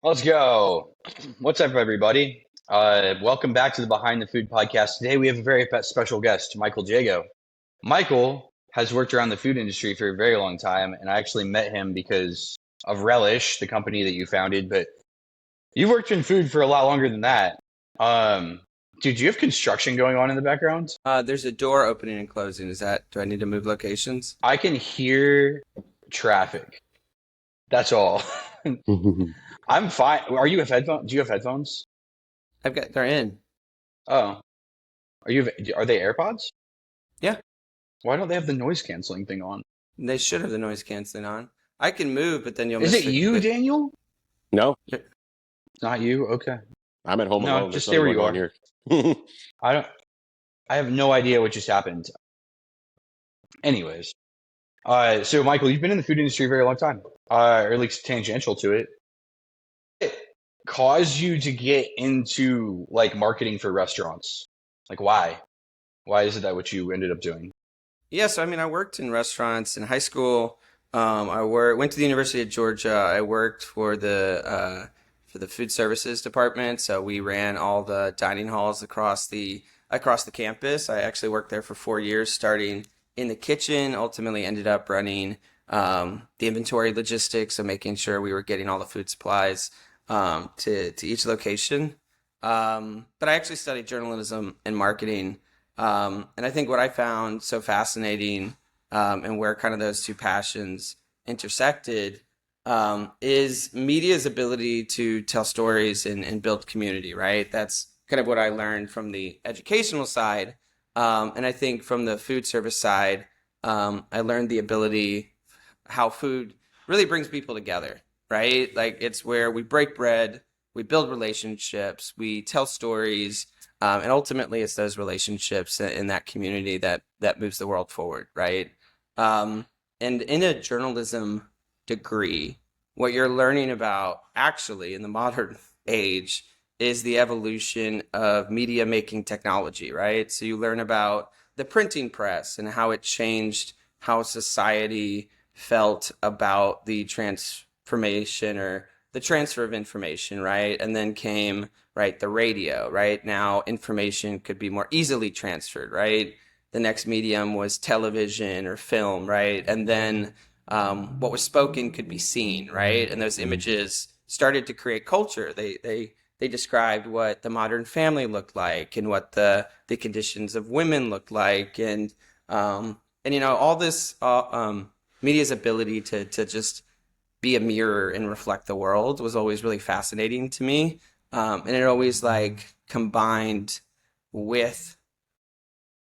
Let's go. What's up, everybody? Welcome back to the Behind the Food podcast. Today we have a very special guest, Michael Jago. Michael has worked around the food industry for a very long time, and I actually met him because of Relish, the company that you founded. But you've worked in food for a lot longer than that. Um, Dude, do you have construction going on in the background? There's a door opening and closing. Do I need to move locations? I can hear traffic. That's all. I'm fine. Are you have headphones? Do you have headphones? They're in. Oh, are they AirPods? Yeah, Why don't they have the noise canceling thing on? they should have the noise canceling on. I can move, but then you'll Is miss it you, Daniel? No, It's not you? Okay. I'm at home No, alone. just There's stay nothing where going you on are. here. I don't I have no idea what just happened. Anyways. So Michael, you've been in the food industry a very long time. Or at least tangential to it. It caused you to get into like marketing for restaurants. Like why? Why is it that what you ended up doing? Yeah, so I worked in restaurants in high school. Went to the University of Georgia. I worked for the food services department. So we ran all the dining halls across the campus. I actually worked there for 4 years, starting in the kitchen. Ultimately, ended up running the inventory logistics, so making sure we were getting all the food supplies to each location. But I actually studied journalism and marketing. And I think what I found so fascinating, and where kind of those two passions intersected, is media's ability to tell stories and build community, right? That's kind of what I learned from the educational side. And I think from the food service side, I learned the ability how food really brings people together, right? Like it's where we break bread, we build relationships, we tell stories, and ultimately, it's those relationships in that community that moves the world forward, right? Um, and in a journalism degree, what you're learning about actually in the modern age is the evolution of media making technology, right? So you learn about the printing press and how it changed how society felt about the transformation or the transfer of information, right? And then came, right, the radio, right? Now information could be more easily transferred, right? The next medium was television or film, right? And then what was spoken could be seen, right? And those images started to create culture. They described what the modern family looked like and what the conditions of women looked like, and all this media's ability to just be a mirror and reflect the world was always really fascinating to me. And it always like combined with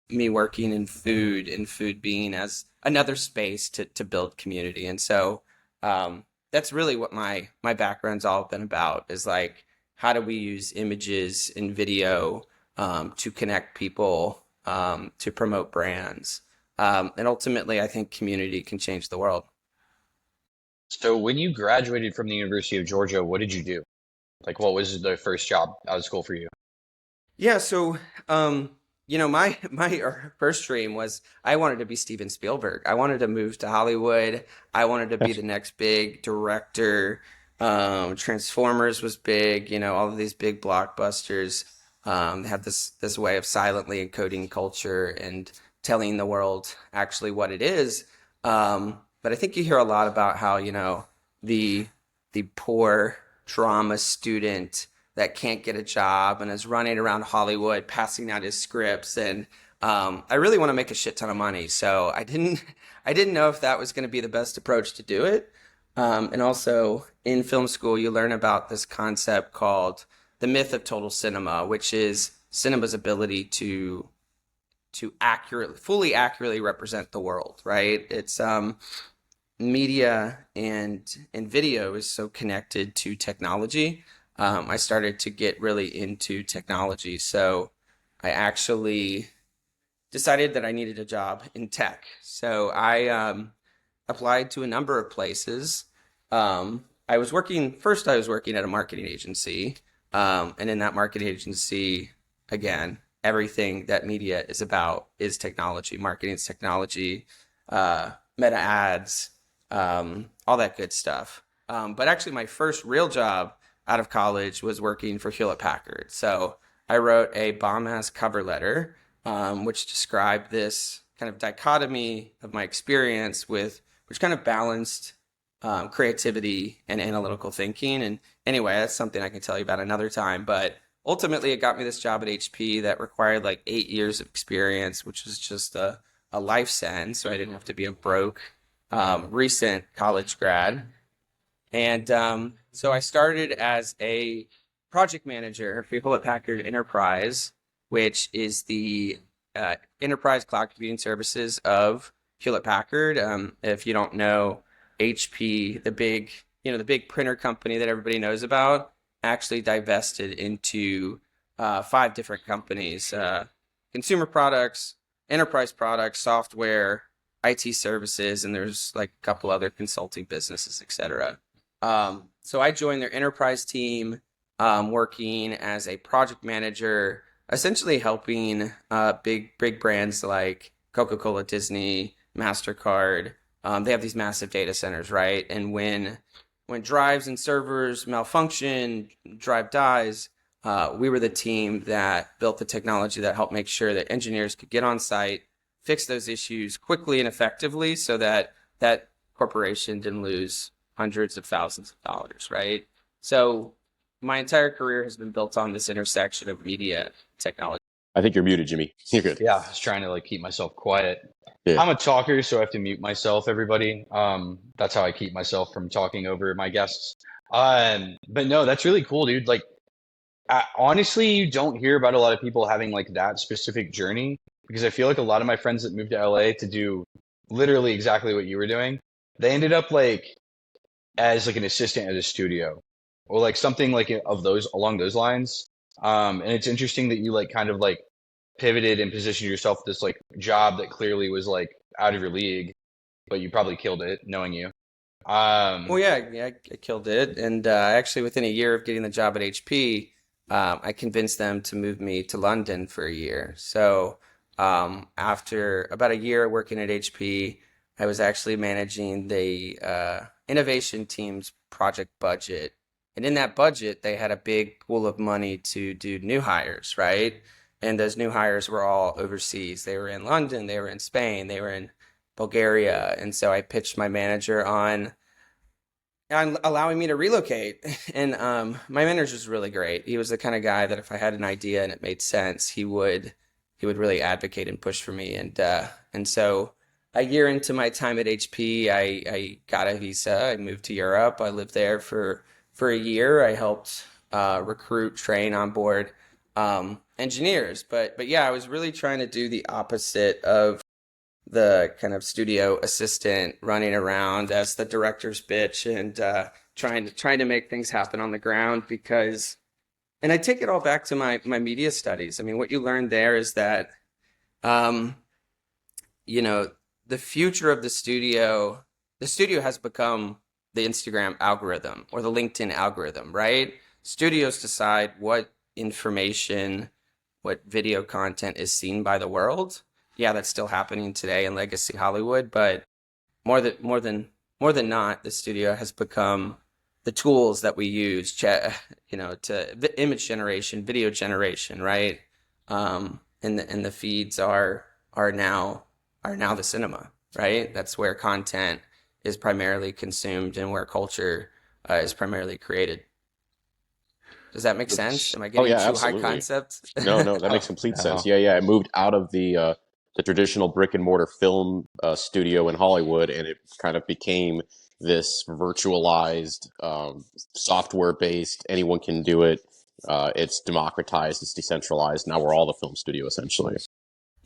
me working in food and food being as another space to build community. And so that's really what my background's all been about, is like how do we use images and video to connect people, to promote brands. And ultimately, I think community can change the world. So when you graduated from the University of Georgia, what did you do? Like what was the first job out of school for you? Yeah, so my first dream was I wanted to be Steven Spielberg. I wanted to move to Hollywood. I wanted to be the next big director. Transformers was big. All of these big blockbusters have this way of silently encoding culture and telling the world actually what it is. But I think you hear a lot about how the the poor drama student that can't get a job and is running around Hollywood passing out his scripts. And I really want to make a shit ton of money, so I didn't know if that was going to be the best approach to do it. And also in film school, you learn about this concept called the myth of total cinema, which is cinema's ability to fully accurately represent the world, right? It's media and video is so connected to technology. I started to get really into technology, so I actually decided that I needed a job in tech. So I applied to a number of places. I was working at a marketing agency, and in that marketing agency, again, everything that media is about is technology. Marketing is technology, meta ads, all that good stuff. But actually, my first real job out of college was working for Hewlett Packard. So I wrote a bomb-ass cover letter, which described this kind of dichotomy of my experience which kind of balanced creativity and analytical thinking. And anyway, that's something I can tell you about another time. But ultimately, it got me this job at HP that required like 8 years of experience, which was just a life sentence. So I didn't have to be a broke recent college grad. And so I started as a project manager for Hewlett Packard Enterprise, which is the enterprise cloud computing services of Hewlett Packard. If you don't know, HP, the big printer company that everybody knows about, actually divested into five different companies: consumer products, enterprise products, software, IT services, and there's like a couple other consulting businesses, etc. So I joined their enterprise team, working as a project manager, essentially helping big brands like Coca-Cola, Disney, MasterCard. They have these massive data centers, right? And when drives and servers malfunction, drive dies, we were the team that built the technology that helped make sure that engineers could get on site, fix those issues quickly and effectively, so that that corporation didn't lose hundreds of thousands of dollars, right? So my entire career has been built on this intersection of media technology. I think you're muted, Jimmy. You're good. Yeah, I was trying to like keep myself quiet. Yeah. I'm a talker, so I have to mute myself, everybody. That's how I keep myself from talking over my guests. But no, that's really cool, dude. Like, honestly, you don't hear about a lot of people having like that specific journey, because I feel like a lot of my friends that moved to LA to do literally exactly what you were doing, they ended up like as like an assistant at a studio or like something like of those along those lines. And it's interesting that you like kind of like pivoted and positioned yourself this like job that clearly was like out of your league, but you probably killed it knowing you. Well, Um, yeah, I killed it, and actually, within a year of getting the job at HP, I convinced them to move me to London for a year. So, after about a year working at HP, I was actually managing the innovation team's project budget, and in that budget, they had a big pool of money to do new hires, right? And those new hires were all overseas. They were in London, they were in Spain, they were in Bulgaria, and so I pitched my manager on allowing me to relocate. And my manager was really great. He was the kind of guy that if I had an idea and it made sense, he would really advocate and push for me. And so a year into my time at HP, I got a visa. I moved to Europe. I lived there for a year. I helped recruit, train, onboard engineers. But yeah, I was really trying to do the opposite of the kind of studio assistant running around as the director's bitch and trying to make things happen on the ground. Because and I take it all back to my media studies. I mean, what you learn there is that um, you know, the future of the studio has become the Instagram algorithm or the LinkedIn algorithm, right? Studios decide what information, what video content is seen by the world. Yeah, that's still happening today in legacy Hollywood, but more than not, the studio has become the tools that we use, to image generation, video generation, right? And the feeds are now are now the cinema, right? That's where content is primarily consumed and where culture is primarily created. Does that make sense? Am I Oh getting yeah, too high absolutely. concept? No, that makes oh, complete sense. no. Yeah. It moved out of the traditional brick and mortar film studio in Hollywood, and it kind of became this virtualized, software based. Anyone can do it. It's democratized. It's decentralized. Now we're all the film studio essentially.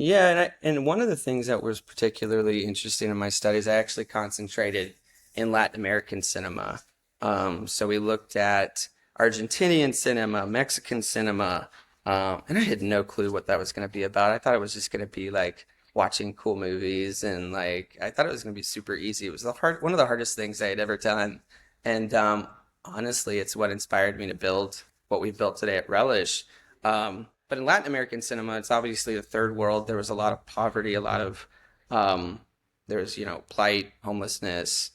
Yeah, and one of the things that was particularly interesting in my studies, I actually concentrated in Latin American cinema. So we looked at Argentinian cinema, Mexican cinema, and I had no clue what that was going to be about. I thought it was just going to be like watching cool movies, and like I thought it was going to be super easy. It was one of the hardest things I had ever done, and honestly, it's what inspired me to build what we built today at Relish. But in Latin American cinema, it's obviously the third world. There was a lot of poverty, a lot of there was plight, homelessness.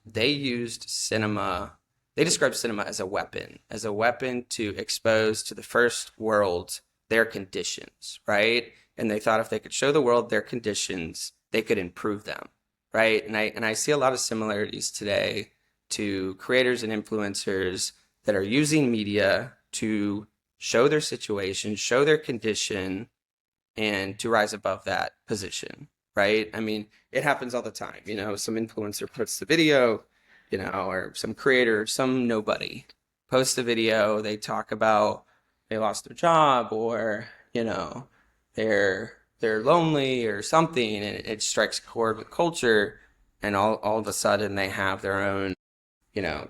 They used cinema they describe cinema as a weapon to expose to the first world their conditions, right? And they thought if they could show the world their conditions, they could improve them, right? And I see a lot of similarities today to creators and influencers that are using media to show their situation, show their condition, and to rise above that position, right? I mean, it happens all the time. Some influencer puts the video, or some creator, some nobody posts a video. They talk about they lost their job, or they're lonely or something, and it strikes a chord with culture, and all of a sudden they have their own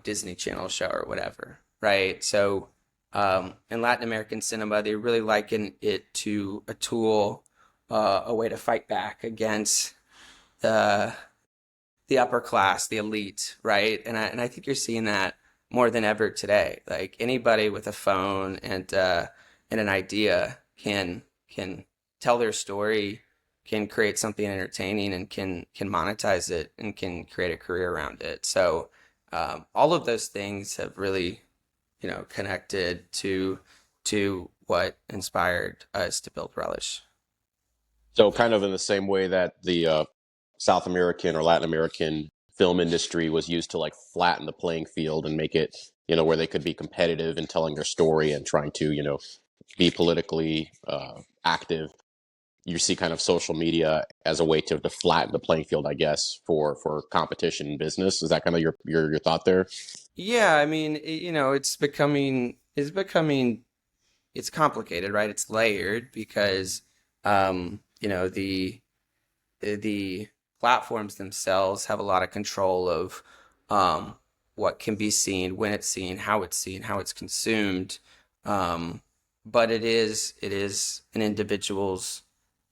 Disney Channel show or whatever, right? So in Latin American cinema, they really liken it to a tool, a way to fight back against the the upper class, the elite, right? And I think you're seeing that more than ever today. Like anybody with a phone and an idea can tell their story, can create something entertaining, and can monetize it and can create a career around it. So all of those things have really, connected to what inspired us to build Relish. So, kind of in the same way that the South American or Latin American film industry was used to like flatten the playing field and make it, where they could be competitive in telling their story and trying to, be politically active. You see kind of social media as a way to flatten the playing field, I guess, for competition in business. Is that kind of your thought there? Yeah, I mean, it's complicated, right? It's layered because the platforms themselves have a lot of control of um, what can be seen, when it's seen, how it's consumed. Um, but it is an individual's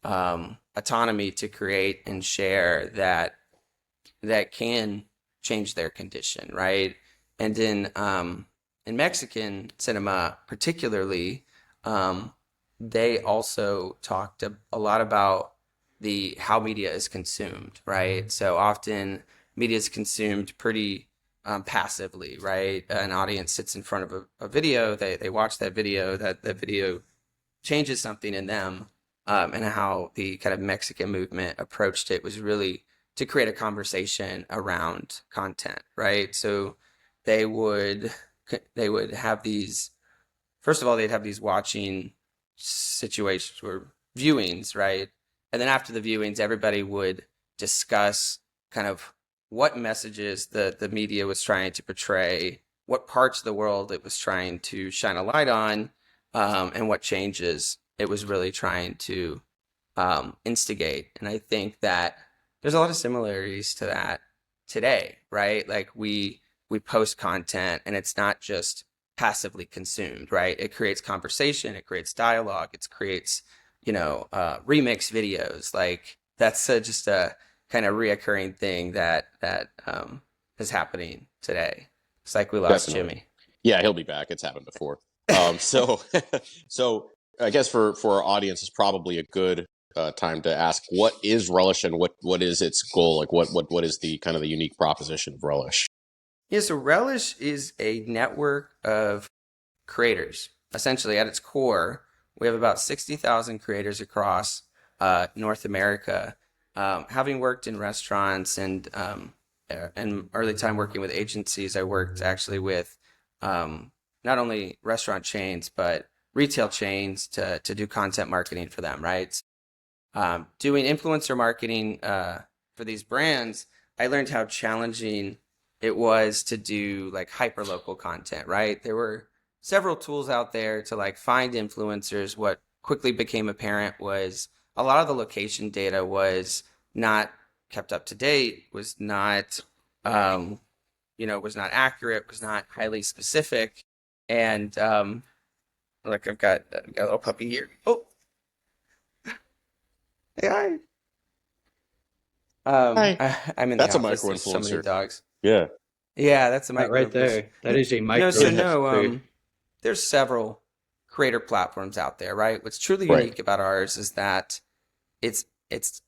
autonomy to create and share that can change their condition, right? And in Mexican cinema, particularly, they also talked a lot about the how media is consumed, right? So often media is consumed pretty passively, right? An audience sits in front of a video, they watch that video, that video changes something in them, and how the kind of Mexican movement approached it was really to create a conversation around content, right? So they would they would have these. First of all, they'd have these watching situations or viewings, right? And then after the viewings, everybody would discuss kind of what messages the media was trying to portray, what parts of the world it was trying to shine a light on, and what changes it was really trying to instigate. And I think that there's a lot of similarities to that today, right? Like we post content, and it's not just passively consumed, right? It creates conversation, it creates dialogue, it creates remix videos. Like that's just a kind of reoccurring thing that is happening today. It's like we lost Definitely. Jimmy. Yeah, he'll be back. It's happened before. So, so I guess for our audience, it's probably a good time to ask, what is Relish and what is its goal? Like, what is the kind of the unique proposition of Relish? Yeah, so Relish is a network of creators. Essentially, at its core, we have about 60,000 creators across North America. Having worked in restaurants and early time working with agencies, I worked actually with not only restaurant chains but retail chains to do content marketing for them. Right, doing influencer marketing for these brands, I learned how challenging it was to do like hyper local content, right? There were several tools out there to like find influencers. What quickly became apparent was a lot of the location data was not kept up to date, um, was not accurate, was not highly specific. And like I've got a little puppy here. Oh, hey, hi. Hi. I'm in the That's a office. There's so many micro-influencer. dogs. Yeah. Yeah, that's a That micro right influencer. there, that is a No, so micro no, food. there's several creator platforms out there, right? What's truly Right. unique about ours is that it's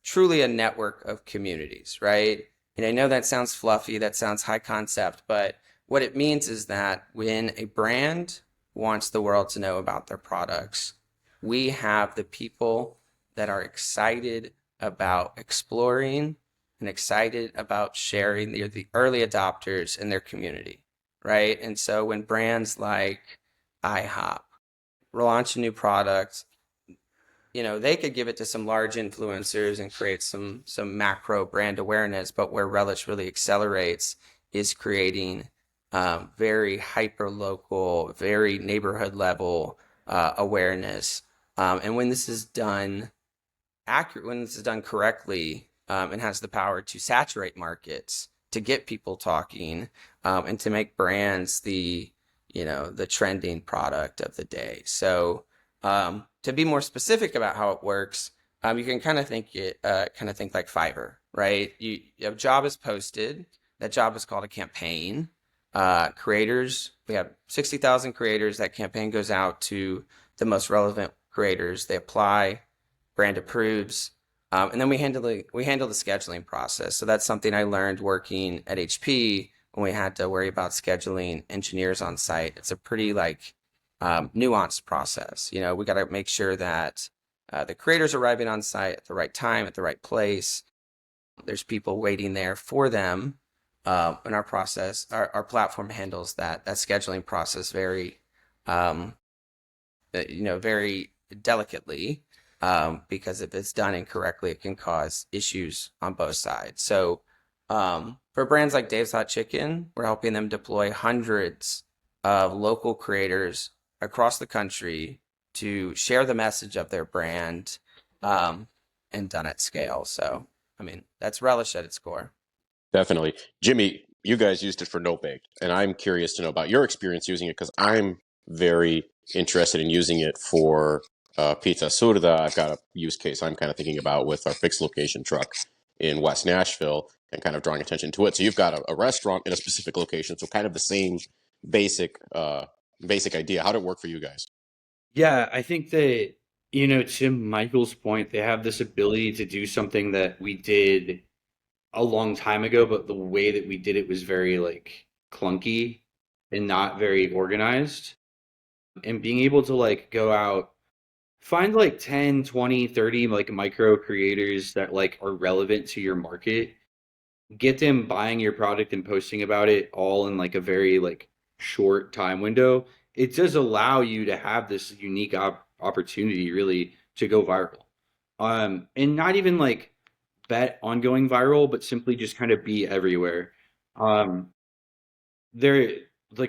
truly a network of communities, right? And I know that sounds fluffy, that sounds high concept, but what it means is that when a brand wants the world to know about their products, we have the people that are excited about exploring and excited about sharing. They're the early adopters in their community, right? And so when brands like IHOP launch a new product, they could give it to some large influencers and create some macro brand awareness, but where Relish really accelerates is creating very hyper local, very neighborhood level awareness. And when this is done when this is done correctly, and has the power to saturate markets, to get people talking, and to make brands the trending product of the day. So to be more specific about how it works, you can kind of think like Fiverr, right? A job is posted. That job is called a campaign. Creators, we have 60,000 creators. That campaign goes out to the most relevant creators. They apply, brand approves, and then we handle the scheduling process. So that's something I learned working at HP when we had to worry about scheduling engineers on site. It's a pretty nuanced process. We got to make sure that the creators are arriving on site at the right time, at the right place. There's people waiting there for them. And our platform handles that scheduling process very, very delicately, because if it's done incorrectly, it can cause issues on both sides. So for brands like Dave's Hot Chicken, we're helping them deploy hundreds of local creators across the country to share the message of their brand, and done at scale. So, I mean, that's Relish at its core. Definitely. Jimmy, you guys used it for no baked, and I'm curious to know about your experience using it because I'm very interested in using it for pizza surda. I've got a use case I'm kind of thinking about with our fixed location truck in West Nashville and kind of drawing attention to it. So you've got a restaurant in a specific location, so kind of the same basic basic idea. How did it work for you guys? Yeah, I think that, to Michael's point, they have this ability to do something that we did a long time ago, but the way that we did it was very clunky and not very organized. And being able to go out, find 10, 20, 30 micro creators that are relevant to your market, get them buying your product and posting about it all in a very short time window. It does allow you to have this unique opportunity really to go viral. And not even bet on going viral, but simply just kind of be everywhere. Um, there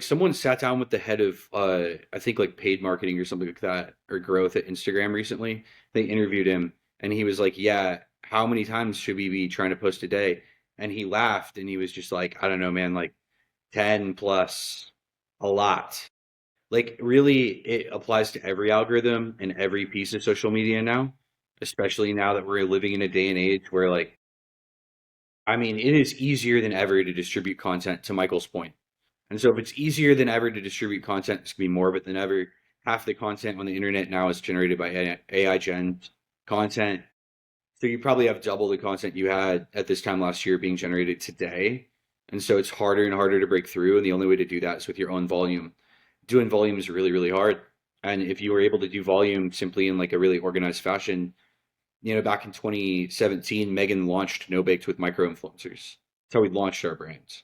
someone sat down with the head of I think paid marketing or something like that, or growth at Instagram recently. They interviewed him and he was like, yeah, how many times should we be trying to post a day? And he laughed and he was just like, I don't know, man, 10 plus, a lot. Really, it applies to every algorithm and every piece of social media now, especially now that we're living in a day and age where I mean, it is easier than ever to distribute content, to Michael's point. And so if it's easier than ever to distribute content, it's gonna be more of it than ever. Half the content on the internet now is generated by AI gen content. So you probably have double the content you had at this time last year being generated today. And so it's harder and harder to break through. And the only way to do that is with your own volume. Doing volume is really, really hard. And if you were able to do volume simply in a really organized fashion, back in 2017, Megan launched No Baked with micro-influencers. That's how we launched our brand.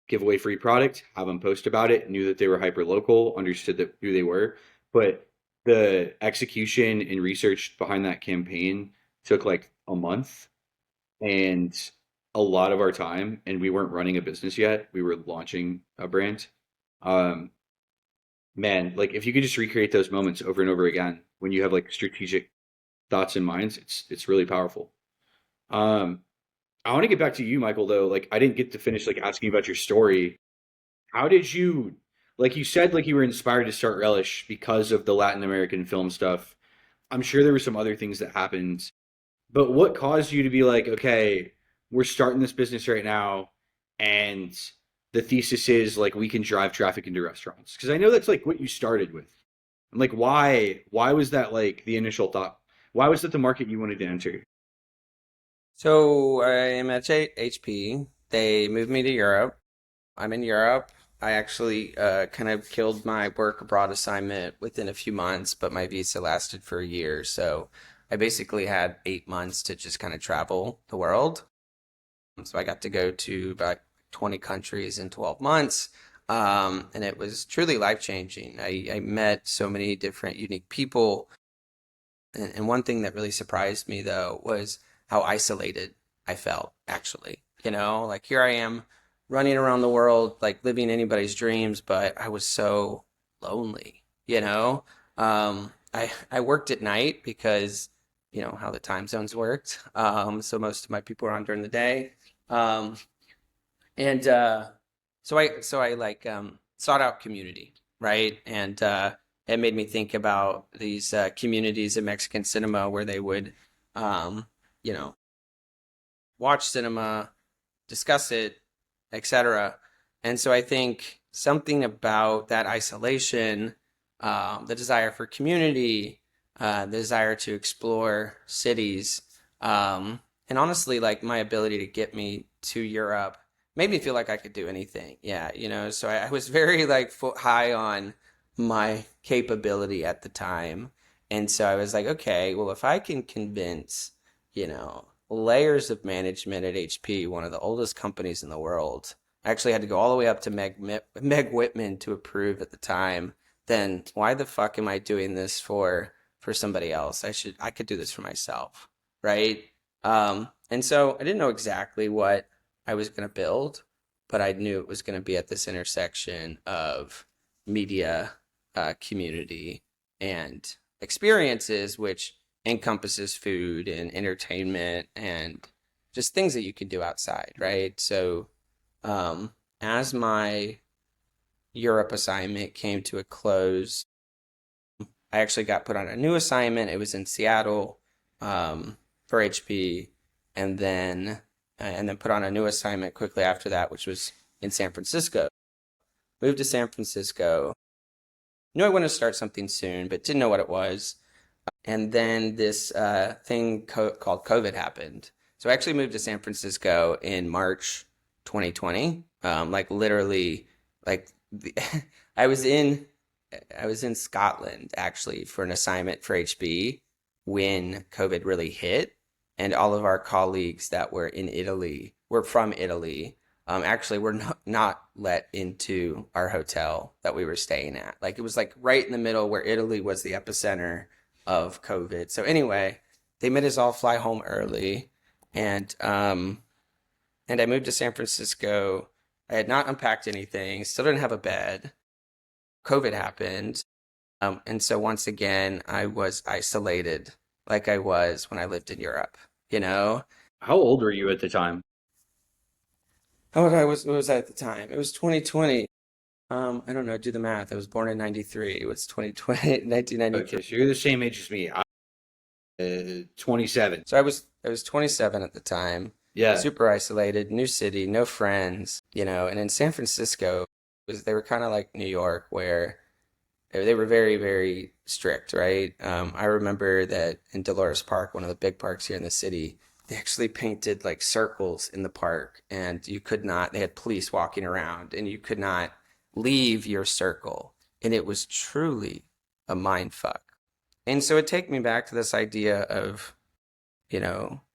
Give away free product, have them post about it, knew that they were hyper local, understood who they were. But the execution and research behind that campaign took a month and a lot of our time. And we weren't running a business yet. We were launching a brand. Um, Man, if you could just recreate those moments over and over again when you have strategic thoughts and minds, it's really powerful. Um, I want to get back to you, Michael, though. I didn't get to finish asking about your story. How did you, you said you were inspired to start Relish because of the Latin American film stuff. I'm sure there were some other things that happened, but what caused you to be okay, we're starting this business right now, and the thesis is we can drive traffic into restaurants? Because I know that's what you started with. And why was that the initial thought? Why was that the market you wanted to enter? So I am at HP. They moved me to Europe. I'm in Europe. I actually kind of killed my work abroad assignment within a few months, but my visa lasted for a year. So I basically had 8 months to just kind of travel the world. So I got to go to about 20 countries in 12 months. And it was truly life changing. I met so many different unique people. And one thing that really surprised me, though, was how isolated I felt, actually. Like here I am running around the world, like living anybody's dreams, but I was so lonely. I worked at night because, how the time zones worked. So most of my people were on during the day. Um, and so I like sought out community, right? And it made me think about these communities in Mexican cinema where they would, you know, watch cinema, discuss it, etc. And so I think something about that isolation, the desire for community, the desire to explore cities, and honestly, like my ability to get me to Europe made me feel like I could do anything. Yeah, so I was very like high on my capability at the time. And so I was like, okay, well, if I can convince, layers of management at HP, one of the oldest companies in the world. I actually had to go all the way up to Meg Whitman to approve at the time. Then why the fuck am I doing this for somebody else? I could do this for myself, right? And so I didn't know exactly what I was going to build, but I knew it was going to be at this intersection of media, community, and experiences, which encompasses food and entertainment and just things that you can do outside, right? So, as my Europe assignment came to a close, I actually got put on a new assignment. It was in Seattle, for HP, and then put on a new assignment quickly after that, which was in San Francisco. Moved to San Francisco. Knew I wanted to start something soon, but didn't know what it was. And then this thing called COVID happened. So I actually moved to San Francisco in March 2020. Like literally, like the, I was in I was in Scotland actually for an assignment for HB when COVID really hit, and all of our colleagues that were from Italy. Actually, were not let into our hotel that we were staying at. Like it was like right in the middle where Italy was the epicenter of COVID. So anyway, they made us all fly home early, and I moved to San Francisco. I had not unpacked anything, still didn't have a bed. COVID happened, and so once again, I was isolated, like I was when I lived in Europe. You know, How old were you at the time? how old I was? What was I at the time? It was 2020. I don't know. Do the math. I was born in '93. It was 2020, 1993. Okay, so you're the same age as me. 27. So I was 27 at the time, Yeah. super isolated, new city, no friends, and in San Francisco they were kind of like New York where they were very, very strict, right? I remember that in Dolores Park, one of the big parks here in the city, they actually painted like circles in the park, and you could not, they had police walking around, and you could not leave your circle. And it was truly a mind fuck. And so it take me back to this idea of,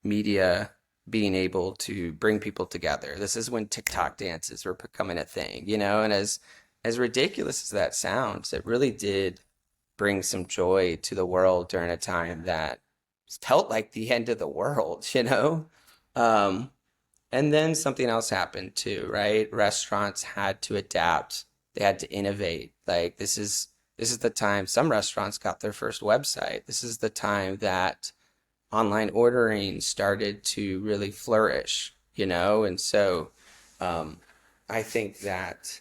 media being able to bring people together. This is when TikTok dances were becoming a thing, and as ridiculous as that sounds, it really did bring some joy to the world during a time that felt like the end of the world. Um, and then something else happened too, right? Restaurants had to adapt. They had to innovate. Like this is the time some restaurants got their first website. This is the time that online ordering started to really flourish. And so um, I think that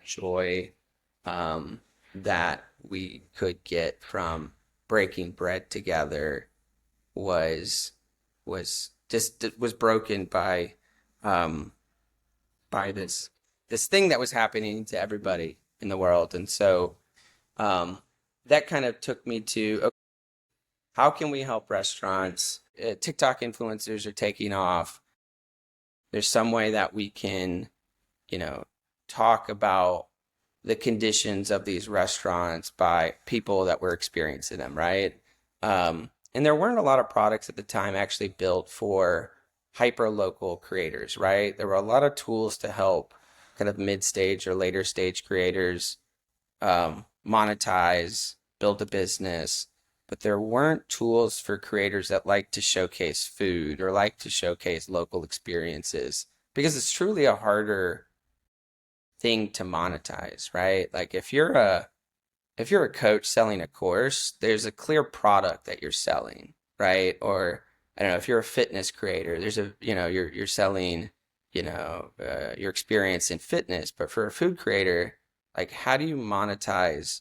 joy that we could get from breaking bread together was was broken um, by this thing that was happening to everybody in the world. And so that kind of took me to, okay, how can we help restaurants? TikTok influencers are taking off. There's some way that we can talk about the conditions of these restaurants by people that were experiencing them, right? And there weren't a lot of products at the time actually built for hyper local creators, right? There were a lot of tools to help kind of mid stage or later stage creators monetize, build a business, but there weren't tools for creators that like to showcase food or like to showcase local experiences because it's truly a harder thing to monetize, right? Like if you're a coach selling a course, there's a clear product that you're selling, right? Or I don't know, if you're a fitness creator, there's you're selling, your experience in fitness. But for a food creator, like how do you monetize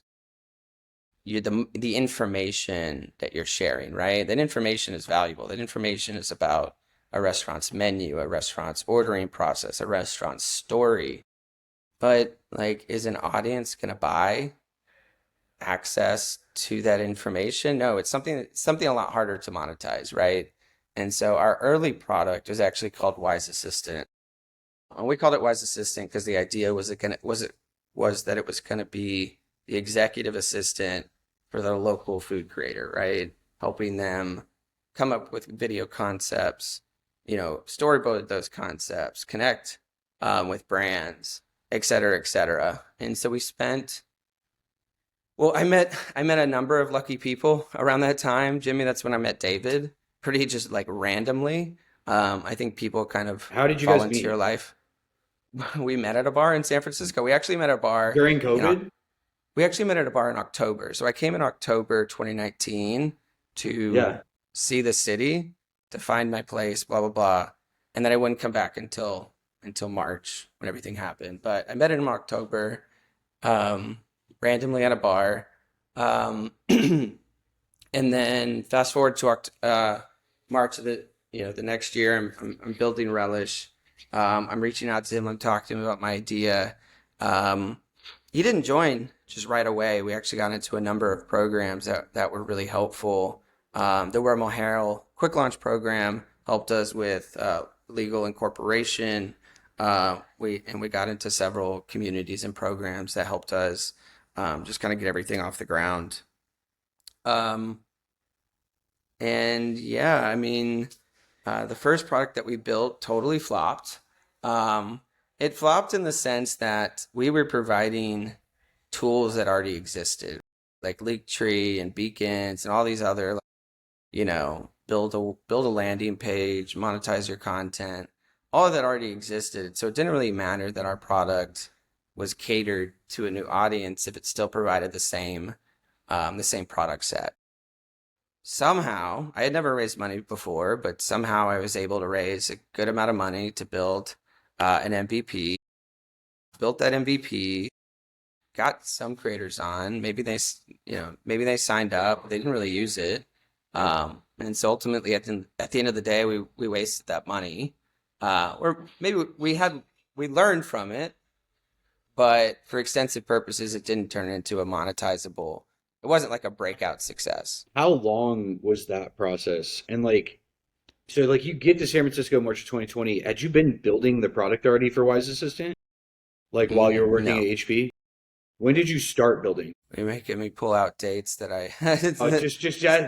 the information that you're sharing, right? That information is valuable. That information is about a restaurant's menu, a restaurant's ordering process, a restaurant's story. But like, is an audience gonna buy access to that information? No, it's something a lot harder to monetize, right? And so our early product was actually called Wise Assistant. And we called it Wise Assistant because the idea was that it was gonna be the executive assistant for the local food creator, right? Helping them come up with video concepts, storyboard those concepts, connect with brands, et cetera, et cetera. And so we spent well, I met a number of lucky people around that time, Jimmy. That's when I met David, pretty just like randomly. I think people kind of How did you fall guys into your meet? life. We met at a bar in San Francisco. We actually met at a bar During in Oc- COVID? we actually met at a bar in October. So I came in October 2019 to Yeah. see the city, to find my place, blah blah blah, and then I wouldn't come back until March when everything happened. But I met him in October, um, randomly at a bar. Um, and then fast forward to March of the next year, I'm building Relish. I'm reaching out to him. I'm talking to him about my idea. Um, he didn't join just right away. We actually got into a number of programs that were really helpful. The Wormel Harrell Quick Launch Program helped us with legal incorporation. We got into several communities and programs that helped us just kind of get everything off the ground. Um, and yeah, I mean, the first product that we built totally flopped. Um, it flopped in the sense that we were providing tools that already existed, like Linktree and Beacons and all these other, build a landing page, monetize your content. All of that already existed, so it didn't really matter that our product was catered to a new audience if it still provided the same product set. Somehow, I had never raised money before, but somehow I was able to raise a good amount of money to build an MVP. Built that MVP, got some creators on. Maybe they signed up. They didn't really use it. And so ultimately, at the end of the day, we wasted that money. Or maybe we learned from it, but for extensive purposes, it didn't turn into a monetizable. It wasn't like a breakout success. How long was that process? And like, so like you get to San Francisco March of 2020. Had you been building the product already for Wise Assistant? Like while you were working at No, HP? When did you start building? you're making me pull out dates that I.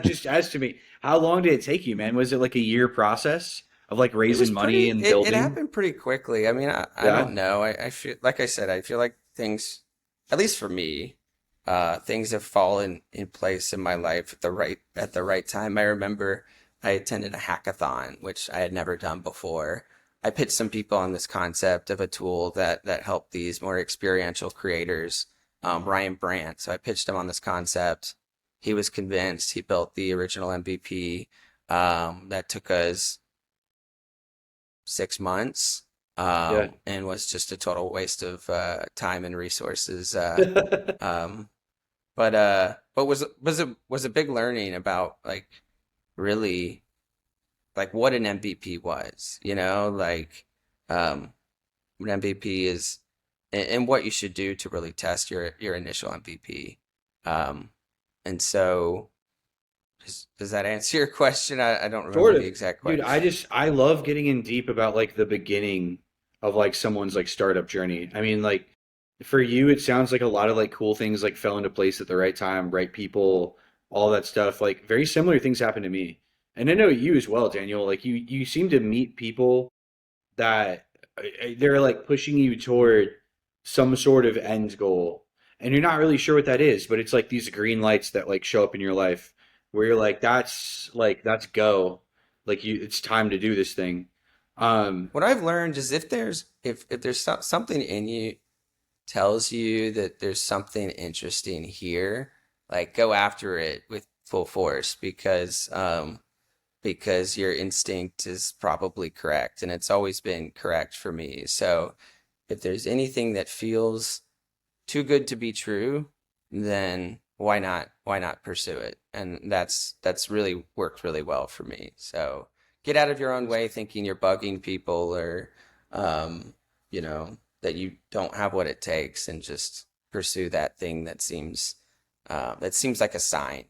Just as to me, how long did it take you, man? Was it like a year process of like It was raising pretty. money and It building? happened pretty quickly. I mean, I Yeah. don't know. I feel like I said. I feel like things, at least for me, things have fallen in place in my life at the right time. I remember I attended a hackathon, which I had never done before. I pitched some people on this concept of a tool that helped these more experiential creators, Ryan Brandt. So I pitched him on this concept. He was convinced. He built the original MVP. That took us 6 months, Yeah. and was just a total waste of time and resources. Um, but was a big learning about like really like what an MVP was, like um, what MVP is and what you should do to really test your initial MVP. Um, and so, does that answer your question? I don't remember Sort the of. exact Dude, question. I love getting in deep about like the beginning of like someone's like startup journey. I mean, like for you, it sounds like a lot of like cool things like fell into place at the right time, right people, all that stuff. Like very similar things happened to me. And I know you as well, Daniel. Like you seem to meet people that they're like pushing you toward some sort of end goal, and you're not really sure what that is, but it's like these green lights that like show up in your life where you're like that's go, like you it's time to do this thing. um What I've learned is if there's something in you tells you that there's something interesting here, like go after it with full force because your instinct is probably correct and it's always been correct for me. So if there's anything that feels too good to be true, then why not pursue it? And that's really worked really well for me. So get out of your own way thinking you're bugging people or um, that you don't have what it takes and just pursue that thing that seems like a sign.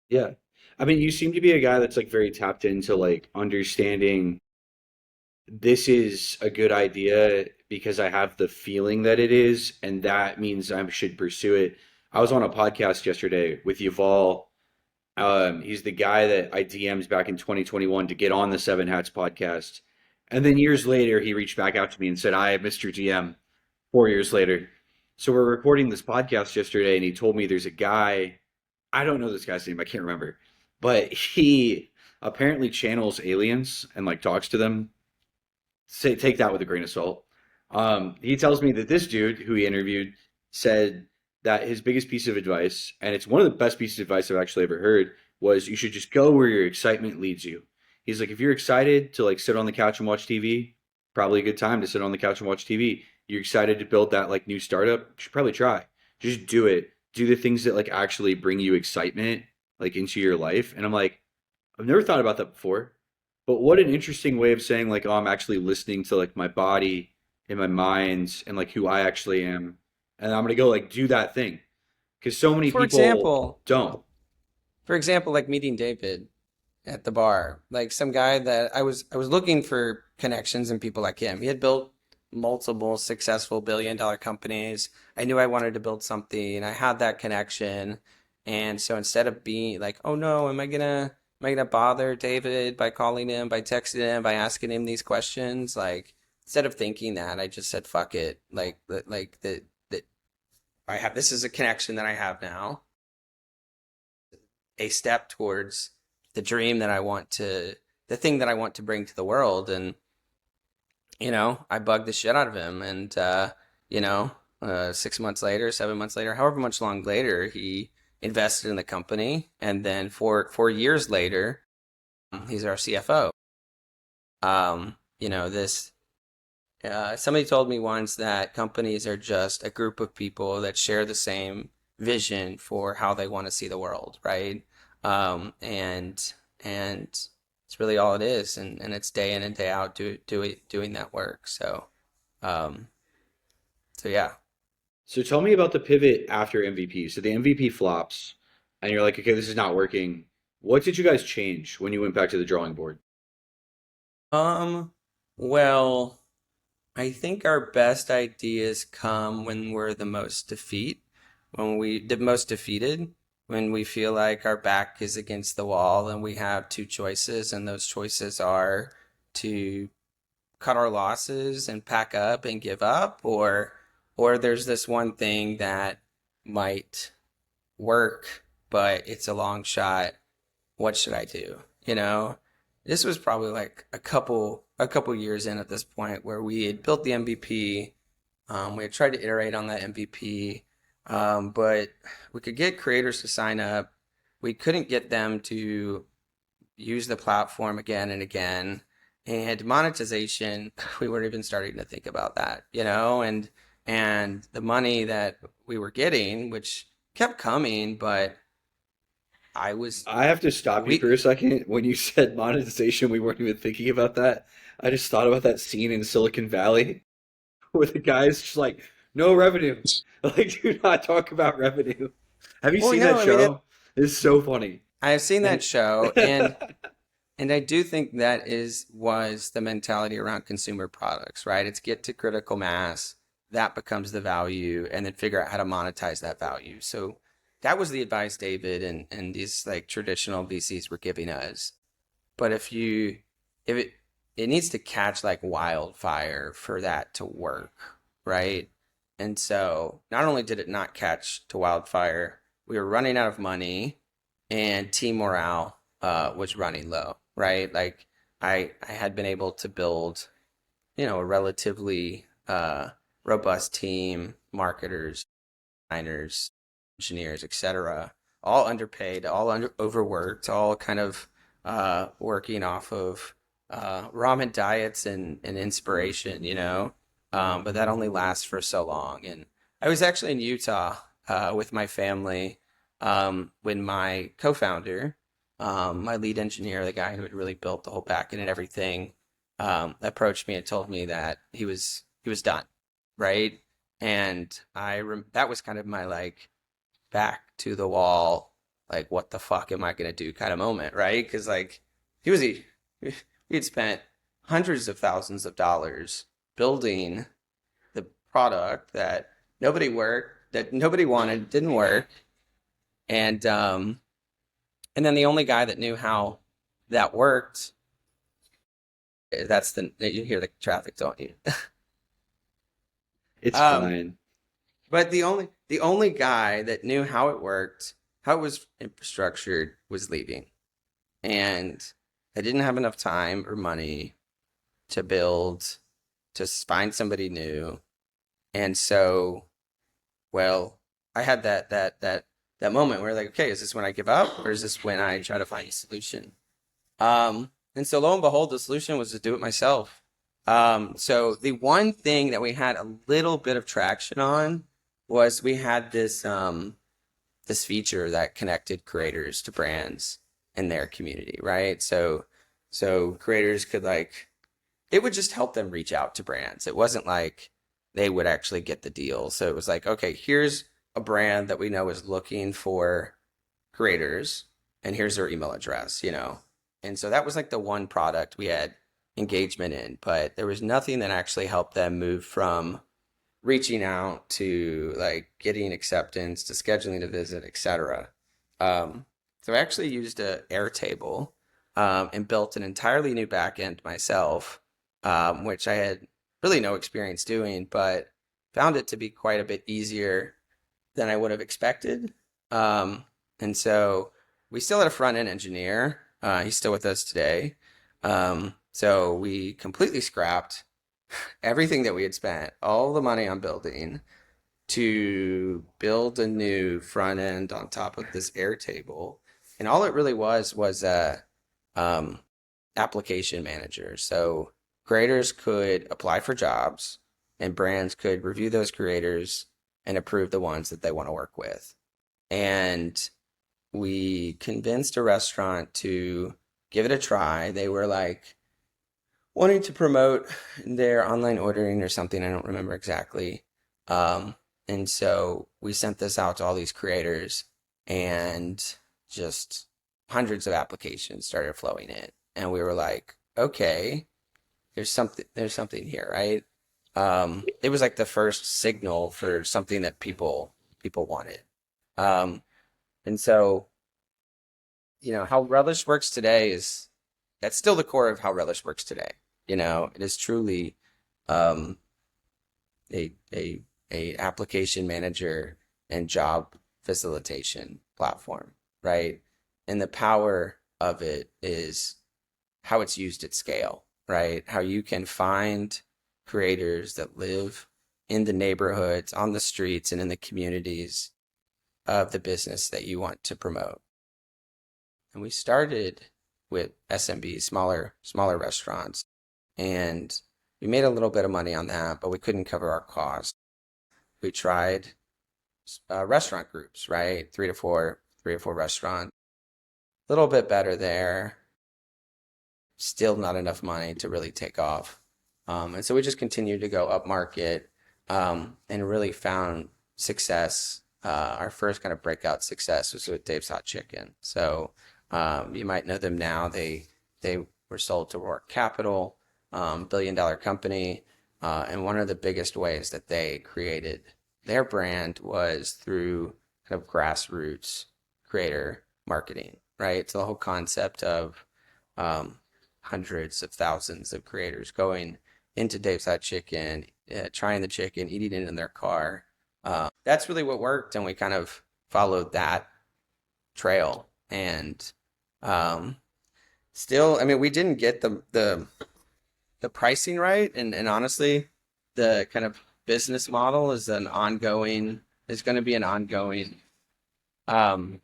yeah, I mean, you seem to be a guy that's like very tapped into like understanding this is a good idea because I have the feeling that it is, and that means I should pursue it. I was on a podcast yesterday with Yuval. He's the guy that I DM'd back in 2021 to get on the Seven Hats podcast. And then years later, he reached back out to me and said, I missed your DM 4 years later. So we're recording this podcast yesterday, and he told me there's a guy, I don't know this guy's name, I can't remember, but he apparently channels aliens and like talks to them. Say take that with a grain of salt. He tells me that this dude who he interviewed said that his biggest piece of advice, and it's one of the best pieces of advice I've actually ever heard, was you should just go where your excitement leads you. He's like, if you're excited to like sit on the couch and watch TV, probably a good time to sit on the couch and watch TV. You're excited to build that like new startup, you should probably try. Just do it. Do the things that like actually bring you excitement like into your life. And I'm like, I've never thought about that before. But what an interesting way of saying like, oh, I'm actually listening to like my body and my mind and like who I actually am. And I'm gonna go like do that thing. Because so many For people example, don't. like meeting David at the bar, like some guy that I was looking for connections and people like him. He had built multiple successful billion-dollar companies. I knew I wanted to build something. I had that connection. And so instead of being like, "Oh no, am I gonna bother David by calling him, by texting him, by asking him these questions?" Like instead of thinking that, I just said, "Fuck it." That I have this is a connection that I have now, a step towards the dream that the thing that I want to bring to the world. And, I bugged the shit out of him. And, 6 months later, 7 months later, however much long later, he invested in the company. And then 4 years later, he's our CFO. This, somebody told me once that companies are just a group of people that share the same vision for how they want to see the world, right? And it's really all it is, and it's day in and day out doing that work. Um, so yeah. So tell me about the pivot after MVP. So the MVP flops and you're like, okay, this is not working. What did you guys change when you went back to the drawing board? Um, well, I think our best ideas come when we're the most defeated, when we feel like our back is against the wall and we have two choices, and those choices are to cut our losses and pack up and give up, or there's this one thing that might work, but it's a long shot. What should I do? This was probably like a couple years in at this point where we had built the MVP. We had tried to iterate on that MVP, but we could get creators to sign up. We couldn't get them to use the platform again and again. And monetization, we weren't even starting to think about that, and the money that we were getting, which kept coming, but I was I have to stop you for we a second. When you said monetization, we weren't even thinking about that. I just thought about that scene in Silicon Valley where the guy's just like, no revenue. Like, do not talk about revenue. Have you well, seen no, that I mean show? It's so funny. I've seen that And show, and And I do think that was the mentality around consumer products, right? It's get to critical mass, that becomes the value, and then figure out how to monetize that value. So that was the advice David and these like traditional VCs were giving us. But if it needs to catch like wildfire for that to work, right? And so not only did it not catch to wildfire, we were running out of money and team morale was running low, right? Like I had been able to build, a relatively robust team, marketers, designers, engineers, etc., all underpaid, overworked, all kind of working off of ramen diets and inspiration, but that only lasts for so long. And I was actually in Utah with my family when my co-founder, my lead engineer, the guy who had really built the whole backend and everything, approached me and told me that he was done, right? And that was kind of my like back to the wall, like what the fuck am I gonna do kind of moment, right? Because like we had spent hundreds of thousands of dollars building the product that nobody wanted, didn't work, and and then the only guy that knew how that worked, you hear the traffic, don't you? It's um, fine. But the only guy that knew how it worked, how it was infrastructured, was leaving. And I didn't have enough time or money to build, to find somebody new. And so, well, I had that moment where like, okay, is this when I give up or is this when I try to find a solution? And so lo and behold, the solution was to do it myself. So the one thing that we had a little bit of traction on was we had this feature that connected creators to brands in their community, right? So creators could like it would just help them reach out to brands. It wasn't like they would actually get the deal. So it was like, okay, here's a brand that we know is looking for creators, and here's their email address. And so that was like the one product we had engagement in, but there was nothing that actually helped them move from reaching out to like getting acceptance to scheduling a visit, etc. So I actually used a Airtable and built an entirely new backend myself, which I had really no experience doing, but found it to be quite a bit easier than I would have expected. Um, and so we still had a front end engineer. He's still with us today. So we completely scrapped everything that we had spent, all the money on building, to build a new front end on top of this Airtable. And all it really was a um, application manager. So creators could apply for jobs and brands could review those creators and approve the ones that they want to work with. And we convinced a restaurant to give it a try. They were like wanting to promote their online ordering or something. I don't remember exactly. Um, and so we sent this out to all these creators, and just hundreds of applications started flowing in. And we were like, okay, there's something here, right? It was like the first signal for something that people wanted. Um, and so, how Relish works today is that's still the core of how Relish works today. It is truly um, a application manager and job facilitation platform, right? And the power of it is how it's used at scale, right? How you can find creators that live in the neighborhoods, on the streets, and in the communities of the business that you want to promote. And we started with SMBs, smaller restaurants, and we made a little bit of money on that, but we couldn't cover our costs. We tried restaurant groups, right? Three or four restaurants. A little bit better there. Still not enough money to really take off. And so we just continued to go up market and really found success. Our first kind of breakout success was with Dave's Hot Chicken. So you might know them now. They they were sold to Roark Capital, billion-dollar company. And one of the biggest ways that they created their brand was through kind of grassroots creator marketing, right? So the whole concept of um, hundreds of thousands of creators going into Dave's Hot Chicken, trying the chicken, eating it in their car. That's really what worked, and we kind of followed that trail. And um, still, I mean, we didn't get the pricing right, and honestly, the kind of business model is going to be um,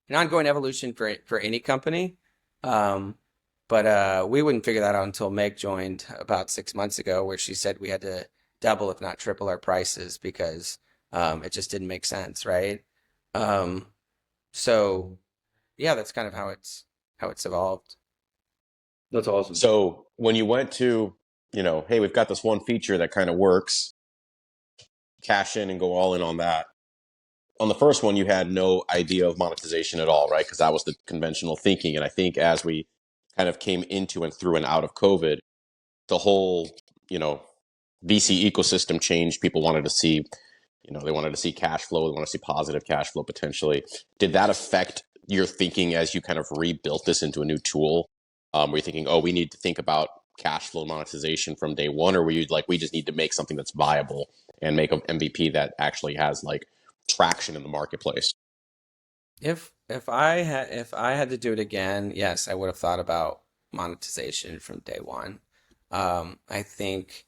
an ongoing evolution for any company. Um, but we wouldn't figure that out until Meg joined about 6 months ago, where she said we had to double, if not triple, our prices because it just didn't make sense, right? Um, so yeah, that's kind of how it's evolved. That's awesome. So when you went to, hey, we've got this one feature that kind of works, cash in and go all in on that. On the first one, you had no idea of monetization at all, right? Because that was the conventional thinking. And I think as we kind of came into and through and out of COVID, the whole, you know, VC ecosystem changed. People wanted to see, they wanted to see cash flow. They want to see positive cash flow potentially. Did that affect your thinking as you kind of rebuilt this into a new tool? Were you thinking, oh, we need to think about cash flow monetization from day one? Or were you like, we just need to make something that's viable and make an MVP that actually has like traction in the marketplace? If I had to do it again, yes, I would have thought about monetization from day one. I think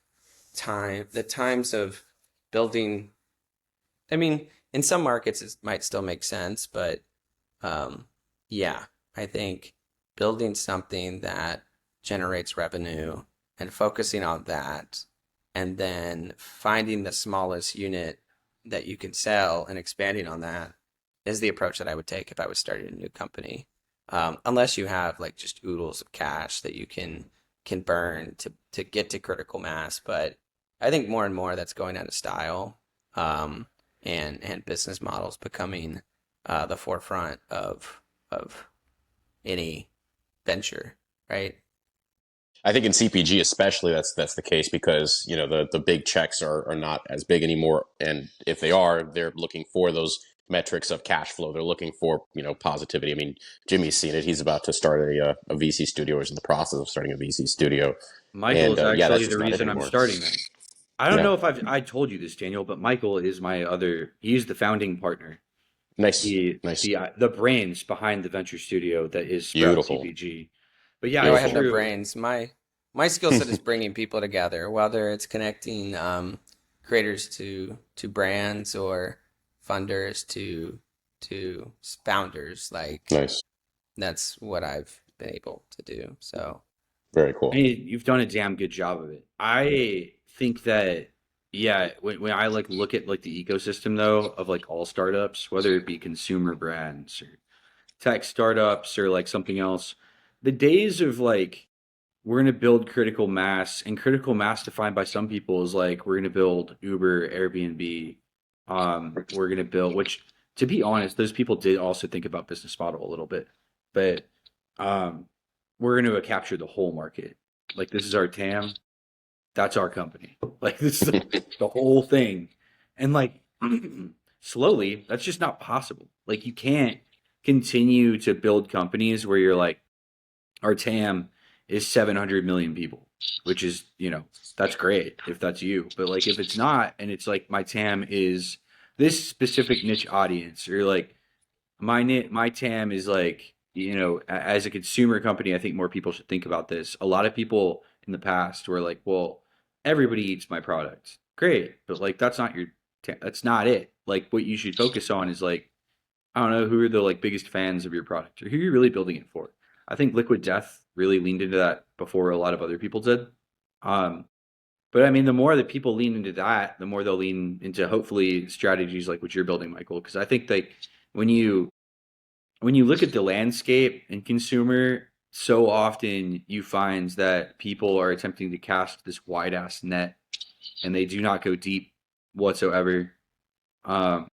the times of building, I mean, in some markets it might still make sense, but um, yeah, I think building something that generates revenue and focusing on that, and then finding the smallest unit that you can sell and expanding on that is the approach that I would take if I was starting a new company. Unless you have like just oodles of cash that you can burn to get to critical mass, but I think more and more that's going out of style, and business models becoming the forefront of any venture, right? I think in CPG especially that's the case because the big checks are not as big anymore, and if they are, they're looking for those metrics of cash flow. They're looking for positivity. I mean, Jimmy's seen it. He's about to start a VC studio, or is in the process of starting a VC studio, Michael and is yeah, actually that's the just not it reason I'm anymore. starting that. I don't Yeah, know if I told you this, Daniel, but Michael is my other. He's the founding partner. nice, The nice, the brains behind the venture studio that is Sprout beautiful, CPG. But yeah, Oh, I it's have no beautiful. true. brains. My skill set is bringing people together, whether it's connecting creators to brands or funders to founders. Like Nice, that's what I've been able to do. So very I cool. mean, you've done a damn good job of it. I think that yeah, when I like look at like the ecosystem though of like all startups, whether it be consumer brands or tech startups or like something else, the days of like we're going to build critical mass, and critical mass defined by some people is like we're going to build Uber, Airbnb. We're going to build, which to be honest, those people did also think about business model a little bit, but um, we're going to capture the whole market. Like this is our TAM, that's our company. Like this is the whole thing, and like slowly, that's just not possible. Like you can't continue to build companies where you're like our TAM is 700 million people, which is, that's great if that's you. But like if it's not, and it's like my TAM is this specific niche audience, or like my TAM is like, as a consumer company, I think more people should think about this. A lot of people in the past were like, well, everybody eats my product. Great. But like that's not that's not it. Like what you should focus on is like I don't know who are the like biggest fans of your product or who you're really building it for. I think Liquid Death really leaned into that before a lot of other people did. Um, but I mean, the more that people lean into that, the more they'll lean into hopefully strategies like what you're building, Michael. Because I think like when you when you look at the landscape and consumer, so often you find that people are attempting to cast this wide ass net and they do not go deep whatsoever. Um,